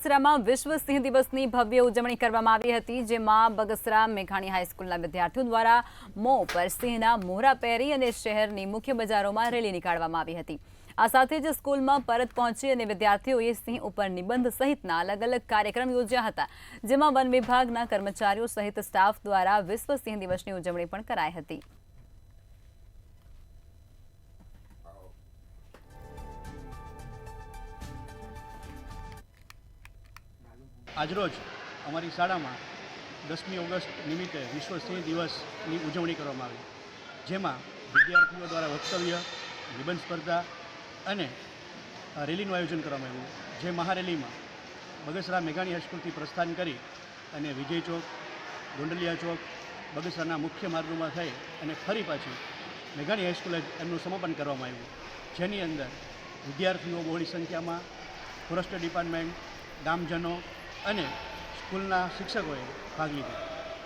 બગસરામાં વિશ્વ સિંહ દિવસની ભવ્ય ઉજવણી કરવામાં આવી હતી, જેમાં બગસરા મેઘાણી હાઈસ્કૂલના વિદ્યાર્થીઓ દ્વારા મોં પર સિંહના મોહરા પહેરી અને શહેરની મુખ્ય બજારોમાં રેલી નીકાળવામાં આવી હતી। આ સાથે જ સ્કૂલમાં પરત પહોંચી અને વિદ્યાર્થીઓએ સિંહ ઉપર નિબંધ સહિતના અલગ અલગ કાર્યક્રમ યોજ્યા હતા, જેમાં વન વિભાગના કર્મચારીઓ સહિત સ્ટાફ દ્વારા વિશ્વ સિંહ દિવસની ઉજવણી પણ કરાઈ હતી। આજરોજ અમારી શાળામાં 10મી ઓગસ્ટ નિમિત્તે વિશ્વ સિંહ દિવસની ઉજવણી કરવામાં આવી, જેમાં વિદ્યાર્થીઓ દ્વારા વક્તવ્ય, નિબંધ સ્પર્ધા અને રેલીનું આયોજન કરવામાં આવ્યું। જે મહારેલીમાં બગસરા મેઘાણી હાઈસ્કૂલથી પ્રસ્થાન કરી અને વિજય ચોક, ગોંડલિયા ચોક, બગસરાના મુખ્ય માર્ગોમાં થઈ અને ફરી પાછી મેઘાણી હાઈસ્કૂલે એમનું સમાપન કરવામાં આવ્યું, જેની અંદર વિદ્યાર્થીઓ બહોળી સંખ્યામાં, ફોરેસ્ટ ડિપાર્ટમેન્ટ, ગામજનો અને સ્કૂલના શિક્ષકોએ ભાગ લીધો।